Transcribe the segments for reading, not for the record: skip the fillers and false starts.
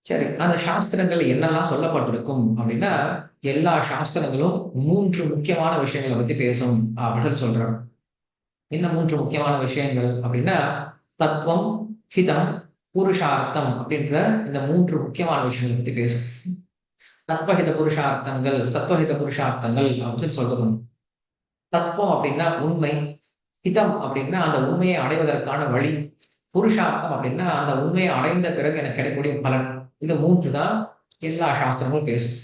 சரி, அந்த சாஸ்திரங்கள் என்னெல்லாம் சொல்லப்பட்டிருக்கும் அப்படின்னா, எல்லா சாஸ்திரங்களும் 3 முக்கியமான விஷயங்கள பத்தி பேசும் அப்படின்னு சொல்றாங்க. என்ன 3 முக்கியமான விஷயங்கள் அப்படின்னா, தத்துவம், ஹிதம், புருஷார்த்தம் அப்படின்ற இந்த 3 முக்கியமான விஷயங்கள பத்தி பேசும். சத்வஹித புருஷார்த்தங்கள் அப்படின்னு சொல்றது. தத்துவம் அப்படின்னா உண்மை, ஹிதம் அப்படின்னா அந்த உண்மையை அடைவதற்கான வழி, புருஷார்த்தம் அப்படின்னா அந்த உண்மையை அடைந்த பிறகு எனக்கு கிடைக்கக்கூடிய பலன். இது 3 தான் எல்லா சாஸ்திரங்களும் பேசும்.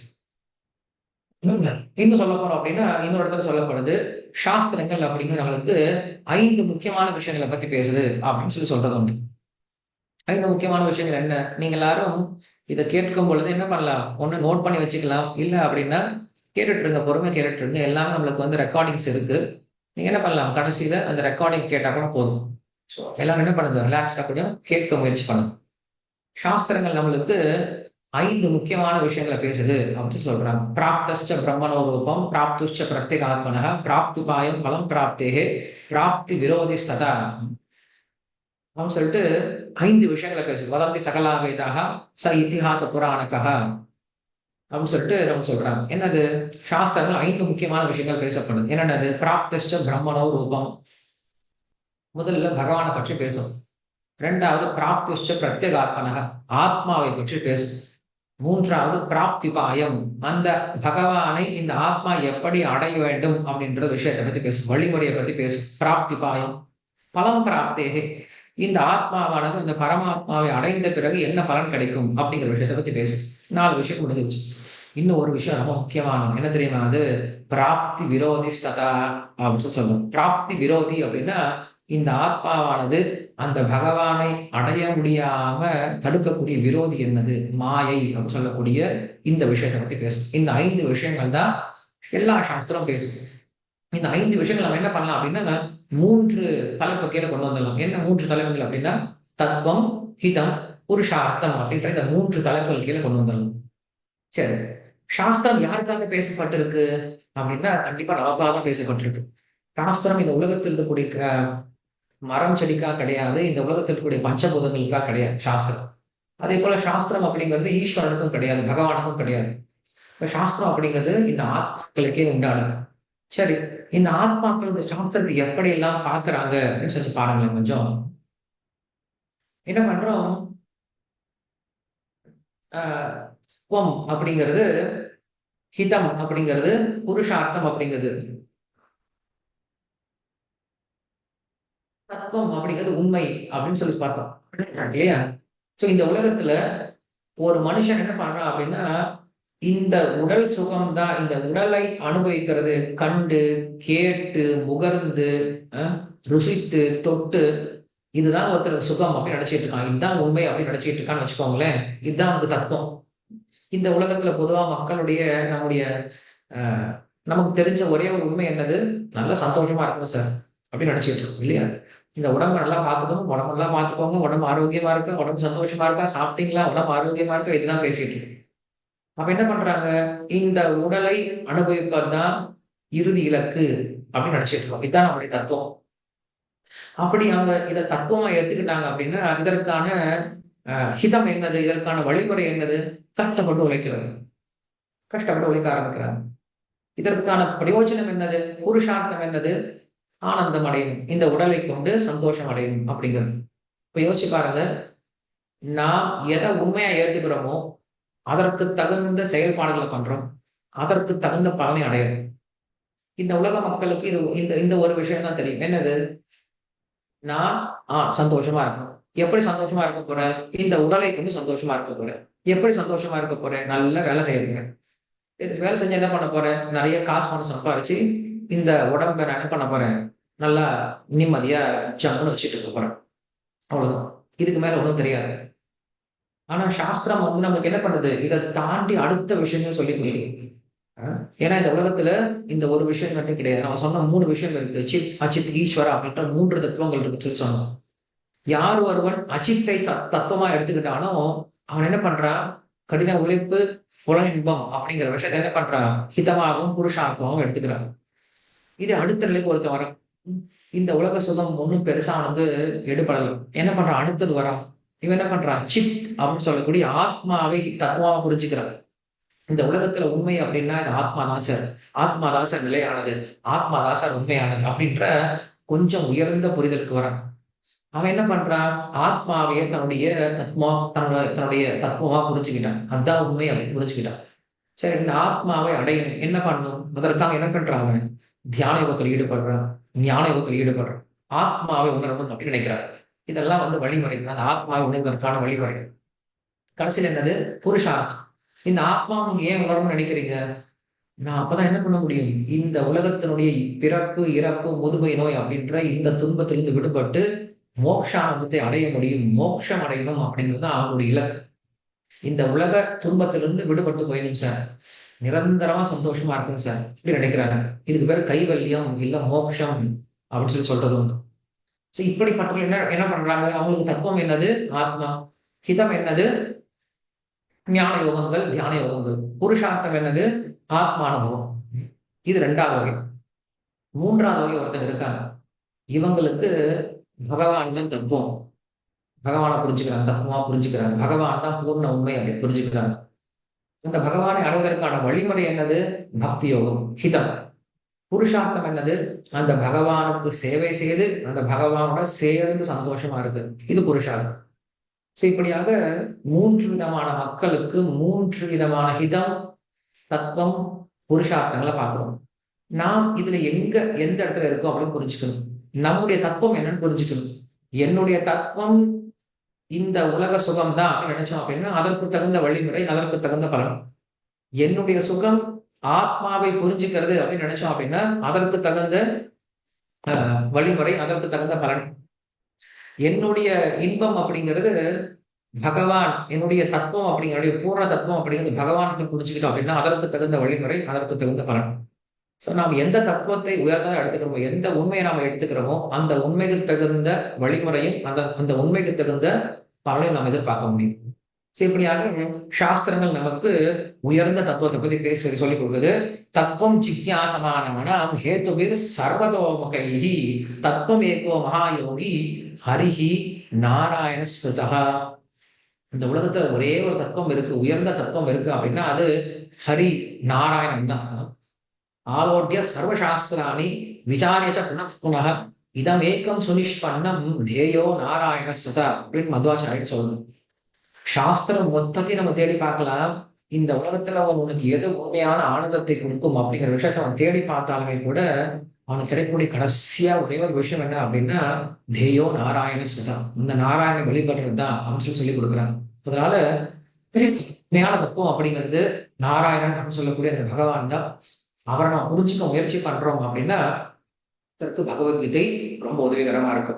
இன்னும் சொல்ல போறோம் அப்படின்னா, இன்னொரு இடத்துல சொல்லப்படுது, சாஸ்திரங்கள் அப்படிங்கிறது நம்மளுக்கு 5 முக்கியமான விஷயங்கள பத்தி பேசுது அப்படின்னு சொல்றது உண்டு. 5 முக்கியமான விஷயங்கள் என்ன? நீங்க எல்லாரும் இத கேட்கும் பொழுது என்ன பண்ணலாம்? ஒண்ணு நோட் பண்ணி வச்சுக்கலாம். இல்ல அப்படின்னா கேட்டுட்டு இருங்க. பொறுமையா கேட்டுட்டு இருங்க. எல்லாமே நம்மளுக்கு ரெக்கார்டிங்ஸ் இருக்கு. நீங்க என்ன பண்ணலாம்? கடைசியில அந்த ரெக்கார்டிங் கேட்டா கூட போதும். எல்லாரும் என்ன பண்ணுங்க? ரிலாக்ஸ்டா கொஞ்சம் கேட்க முயற்சி பண்ணுங்க. சாஸ்திரங்கள் நம்மளுக்கு 5 முக்கியமான விஷயங்கள பேசுது அப்படின்னு சொல்றாங்க. பிராப்தஸ்ச பிரம்மணோ ரூபம், பிராப்துஷ்ச பிரத்யேகாத்மனः, பிராப்துபாயம் பலம் பிராப்தேஹே, பிராப்தி விரோதிஸ்ததா அப்படின்னு சொல்லிட்டு 5 விஷயங்கள பேசுது. வதந்தி சகலா வேதாக ச இதிஹாச புராணகः அப்படின்னு சொல்லிட்டு நம்ம சொல்றாங்க. என்னது? சாஸ்திரங்கள் 5 முக்கியமான விஷயங்கள் பேசப்படுது. என்னென்னது? பிராப்தஸ்ச பிரம்மணோ ரூபம். முதல்ல பகவான பற்றி பேசும். 2வது பிராப்திஷ்ச பிரத்யேகாத்மனः, ஆத்மாவை பற்றி பேசும். 3வது பிராப்திபாயம், அந்த பகவானை இந்த ஆத்மா எப்படி அடைய வேண்டும் அப்படின்ற விஷயத்தை பத்தி பேசும். வழிமுறையை பத்தி பேசும். பிராப்திபாயம் பலம் பிராப்தேகே, இந்த ஆத்மாவானது அந்த பரமாத்மாவை அடைந்த பிறகு என்ன பலன் கிடைக்கும் அப்படிங்கிற விஷயத்தை பத்தி பேசும். 4 விஷயம் முடிஞ்சிருச்சு. இன்னும் ஒரு விஷயம் ரொம்ப முக்கியமானது என்ன தெரியுமா? அது பிராப்தி விரோதி ஸ்ததா அப்படின்னு சொல்லுவோம். பிராப்தி விரோதி அப்படின்னா இந்த ஆத்மாவானது அந்த பகவானை அடைய முடியாம தடுக்கக்கூடிய விரோதி என்னது? மாயை அப்படின்னு சொல்லக்கூடிய இந்த விஷயத்தை பத்தி பேசும். இந்த 5 விஷயங்கள் தான் எல்லா சாஸ்திரம் பேசும். இந்த 5 விஷயங்கள் நம்ம என்ன பண்ணலாம் அப்படின்னா 3 தலைப்பு கீழே கொண்டு வந்துடலாம். என்ன 3 தலைப்புகள் அப்படின்னா, தத்துவம், ஹிதம், புருஷார்த்தம் அப்படின்ற இந்த 3 தலைப்புகள் கீழே கொண்டு வந்துடலாம். சரி, சாஸ்திரம் யாருக்காக பேசப்பட்டிருக்கு அப்படின்னா, கண்டிப்பா நமக்காக தான் பேசப்பட்டிருக்கு. சாஸ்திரம் இந்த உலகத்தில் இருக்கக்கூடிய மரம் செடிக்காக கிடையாது. இந்த உலகத்தில் இருக்கக்கூடிய பஞ்சபூதங்களுக்காக கிடையாது சாஸ்திரம். அதே போல சாஸ்திரம் அப்படிங்கிறது ஈஸ்வரனுக்கும் கிடையாது, பகவானுக்கும் கிடையாது. இப்ப சாஸ்திரம் அப்படிங்கிறது இந்த ஆத்மாக்களுக்கே உண்டானது. சரி, இந்த ஆத்மாக்கள் இந்த சாஸ்திரத்தை எப்படி எல்லாம் பாக்குறாங்க அப்படின்னு சொல்லி பாருங்களேன் கொஞ்சம். என்ன பண்றோம்? ஆஹ் துவம் அப்படிங்கிறது, ஹிதம் அப்படிங்கிறது, புருஷார்த்தம் அப்படிங்கிறது, தத்துவம் அப்படிங்கிறது உண்மை அப்படின்னு சொல்லி பார்த்தோம் இல்லையா? சோ இந்த உலகத்துல ஒரு மனுஷன் என்ன பண்றான் அப்படின்னா, இந்த உடல் சுகம் தான், இந்த உடலை அனுபவிக்கிறது, கண்டு, கேட்டு, முகர்ந்து, ருசித்து, தொட்டு, இதுதான் ஒருத்தர் சுகம் அப்படின்னு நினைச்சிட்டு இருக்கான். இதுதான் உண்மை அப்படின்னு நினைச்சிட்டு இருக்கான்னு வச்சுக்கோங்களேன். இதுதான் அவனுக்கு தத்துவம். இந்த உலகத்துல பொதுவா மக்களுடைய நம்முடைய அஹ் நமக்கு தெரிஞ்ச ஒரே ஒரு உண்மை என்னது? நல்ல சந்தோஷமா இருக்கணும் சார் அப்படின்னு நினைச்சிட்டு இருக்கோம் இல்லையா? இந்த உடம்பை நல்லா பார்த்துக்கணும், உடம்பு நல்லா பார்த்துக்கோங்க, உடம்பு ஆரோக்கியமா இருக்கா, உடம்பு சந்தோஷமா இருக்கா, சாப்பிட்டீங்களா, உடம்பு ஆரோக்கியமா இருக்கா, இதுதான் பேசிட்டு இருக்கு. அப்ப என்ன பண்றாங்க? இந்த உடலை அனுபவிப்பதுதான் இறுதி இலக்கு அப்படின்னு நினைச்சிட்டு இருக்கோம். இதுதான் நம்முடைய தத்துவம். அப்படி அவங்க இதை தத்துவமா எடுத்துக்கிட்டாங்க அப்படின்னா இதற்கான ஹிதம் என்னது? இதற்கான வழிமுறை என்னது? கஷ்டப்பட்டு உழைக்கிறது. கஷ்டப்பட்டு உழைக்க ஆரம்பிக்கிறாங்க. இதற்கான பிரயோஜனம் என்னது? புருஷார்த்தம் என்னது? ஆனந்தம் அடையணும், இந்த உடலை கொண்டு சந்தோஷம் அடையணும் அப்படிங்கிறது. இப்ப யோசிச்சு பாருங்க, நாம் எதை உண்மையா ஏத்துக்கிறோமோ அதற்கு தகுந்த செயல்பாடுகளை பண்றோம், அதற்கு தகுந்த பலனை அடையணும். இந்த உலக மக்களுக்கு இது இந்த இந்த ஒரு விஷயம் தான் தெரியும். என்னது? நான் சந்தோஷமா இருக்கணும். எப்படி சந்தோஷமா இருக்க போறேன்? இந்த உடலை கொண்டு சந்தோஷமா இருக்க போறேன். எப்படி சந்தோஷமா இருக்க போறேன்? நல்ல வேலை செய்ய போறேன். வேலை செஞ்சு என்ன பண்ண போறேன்? நிறைய காசு பணம் சம்பாரிச்சு இந்த உடம்பை நான் என்ன பண்ண போறேன்? நல்லா நிம்மதியா ஜம்முன்னு வச்சுட்டு இருக்க போறேன். அவ்வளவுதான். இதுக்கு மேல ஒண்ணும் தெரியாது. ஆனா சாஸ்திரம் நமக்கு என்ன பண்ணுது? இதை தாண்டி அடுத்த விஷயமே சொல்லி கொடுக்குது. ஏன்னா இந்த உலகத்துல இந்த ஒரு விஷயம் மட்டும் கிடையாது. நம்ம சொன்ன 3 விஷயம் இருக்கு. சித், அச்சித், ஈஸ்வரா அப்படின்ற 3 தத்துவங்கள் இருக்குன்னு சொல்லி சொன்னோம். யார் ஒருவன் அச்சித்தை தத்துவமா எடுத்துக்கிட்டானோ அவன் என்ன பண்றான்? கடின உழைப்பு, புலனின்பம் அப்படிங்கிற விஷயத்த என்ன பண்றான்? ஹிதமாகவும் புருஷார்த்தமாகவும் எடுத்துக்கிறான். இது அடுத்த நிலைக்கு ஒருத்தன் வரான். இந்த உலக சுகம் ஒன்றும் பெருசா அவனுக்கு எடுபடலாம். என்ன பண்றான்? அடுத்தது வரான். இவன் என்ன பண்றான், சித் அப்படின்னு சொல்லக்கூடிய ஆத்மாவை தத்துவமா புரிஞ்சுக்கிறான். இந்த உலகத்துல உண்மை அப்படின்னா இது ஆத்மாதான் சார், ஆத்மாதான் சார் நிலையானது, ஆத்மாதான் சார் உண்மையானது அப்படின்ற கொஞ்சம் உயர்ந்த புரிதலுக்கு வரான். அவன் என்ன பண்றான், ஆத்மாவையே தன்னுடைய தன்னுடைய தத்துவமா புரிஞ்சுக்கிட்டான். அதுதான் உண்மை அப்படின்னு புரிஞ்சுக்கிட்டான். சரி, இந்த ஆத்மாவை அடையணும், என்ன பண்ணணும், அதற்காக என்ன பண்றான், அவன் தியான யோகத்தில் ஈடுபடுறான், ஞான யோகத்தில் ஈடுபடுறான், ஆத்மாவை உணரணும் அப்படின்னு நினைக்கிறான். இதெல்லாம் வழிமுறை, அந்த ஆத்மாவை உணர்வதற்கான வழிமுறை. கடைசியில் என்னது, புருஷார்த்தம். இந்த ஆத்மா நீங்க ஏன் உணரணும்னு நினைக்கிறீங்க, நான் அப்பதான் என்ன பண்ண முடியும், இந்த உலகத்தினுடைய பிறப்பு இறப்பு முதுமை நோய் அப்படின்ற இந்த துன்பத்திலிருந்து விடுபட்டு மோட்சானந்தத்தை அடைய முடியும், மோட்சம் அடையணும் அப்படிங்கிறது தான் அவனுடைய இலக்கு. இந்த உலக துன்பத்திலிருந்து விடுபட்டு போயிடும் சார், நிரந்தரமா சந்தோஷமா இருக்கணும் சார் இப்படி நினைக்கிறாங்க. இதுக்கு பேரு கைவல்யம் இல்ல மோட்சம் அப்படின்னு சொல்றது உண்டு. சோ இப்படிப்பட்டவர்கள் என்ன என்ன பண்றாங்க, அவங்களுக்கு தத்துவம் என்னது, ஆத்மா. ஹிதம் என்னது, ஞான யோகங்கள் தியான யோகங்கள். புருஷார்த்தம் என்னது, ஆத்மானுபவம். இது ரெண்டாவது வகை. மூன்றாவது வகை ஒருத்தங்க இருக்காங்க, இவங்களுக்கு பகவான் தான் தத்துவம், பகவானை புரிஞ்சுக்கிறாங்க, தத்துவமா புரிஞ்சுக்கிறாங்க, பகவான் தான் பூர்ண உண்மை அப்படின்னு புரிஞ்சுக்கிறாங்க. அந்த பகவானை அடைவதற்கான வழிமுறை என்னது, பக்தி யோகம், ஹிதம். புருஷார்த்தம் என்னது, அந்த பகவானுக்கு சேவை செய்து அந்த பகவானோட சேர்ந்து சந்தோஷமா இருக்கு, இது புருஷார்த்தம். சோ இப்படியாக மூன்று விதமான மக்களுக்கு மூன்று விதமான ஹிதம், தத்துவம், புருஷார்த்தங்களை பார்க்கிறோம். நாம் இதுல எந்த இடத்துல இருக்கோம் அப்படின்னு புரிஞ்சுக்கணும். நம்முடைய தத்துவம் என்னன்னு புரிஞ்சுக்கணும். என்னுடைய தத்துவம் இந்த உலக சுகம் தான் அப்படின்னு நினைச்சோம் அப்படின்னா அதற்கு தகுந்த வழிமுறை, அதற்கு தகுந்த பலன். என்னுடைய சுகம் ஆத்மாவை புரிஞ்சுக்கிறது அப்படின்னு நினைச்சோம் அப்படின்னா அதற்கு தகுந்த வழிமுறை, அதற்கு தகுந்த பலன். என்னுடைய இன்பம் அப்படிங்கிறது பகவான், என்னுடைய தத்துவம் அப்படிங்கிற பூர்ண தத்துவம் அப்படிங்கிறது பகவான் புரிஞ்சுக்கிட்டோம் அப்படின்னா அதற்கு தகுந்த வழிமுறை, அதற்கு தகுந்த பலன். சோ நாம் எந்த தத்துவத்தை உயர்ந்தா எடுத்துக்கிறோமோ, எந்த உண்மையை நாம எடுத்துக்கிறோமோ அந்த உண்மைக்கு தகுந்த வழிமுறையும் அந்த உண்மைக்கு தகுந்த பலனையும் நாம் எதிர்பார்க்க முடியும். சோ இப்படியாக சாஸ்திரங்கள் நமக்கு உயர்ந்த தத்துவத்தை பத்தி பேச சொல்லிக் கொடுக்குது. தத்துவம் ஜிக்யாசமானவனாம் ஹேதுபிர் சர்வதோமுகைஹி தத்துவம் ஏகோ மகாயோகி ஹரிஹி நாராயண ஸ்மிருதா. இந்த உலகத்துல ஒரே ஒரு தத்துவம் இருக்கு, உயர்ந்த தத்துவம் இருக்கு அப்படின்னா அது ஹரி நாராயணன் தான். ஆலோட்ய சர்வசாஸ்திராணி விசாரியச்ச புனః புனः இதமேக்கம் சுனிஷ்பன்னம் தேயோ நாராயண ஸ்ததா அப்படின்னு மத்வாச்சாரியர் சொல்லணும். சாஸ்திரம் மொத்தத்தையும் நம்ம தேடி பார்க்கலாம், இந்த உலகத்துல உனக்கு எது உண்மையான ஆனந்தத்தை கொடுக்கும் அப்படிங்கிற விஷயத்த அவன் தேடி பார்த்தாலுமே கூட அவனுக்கு கிடைக்கக்கூடிய கடைசியா ஒரே ஒரு விஷயம் என்ன அப்படின்னா தேயோ நாராயண ஸ்ததா, இந்த நாராயணனை வெளிப்படுறது தான் அப்படின்னு சொல்லி கொடுக்குறாங்க. அதனால உண்மையான தத்துவம் அப்படிங்கிறது நாராயணன் அப்படின்னு சொல்லக்கூடிய அந்த பகவான் தான். அவரை நாம் புரிஞ்சுக்க முயற்சி பண்றோம் அப்படின்னா அதற்கு பகவத்கீதை ரொம்ப உதவிகரமா இருக்கும்.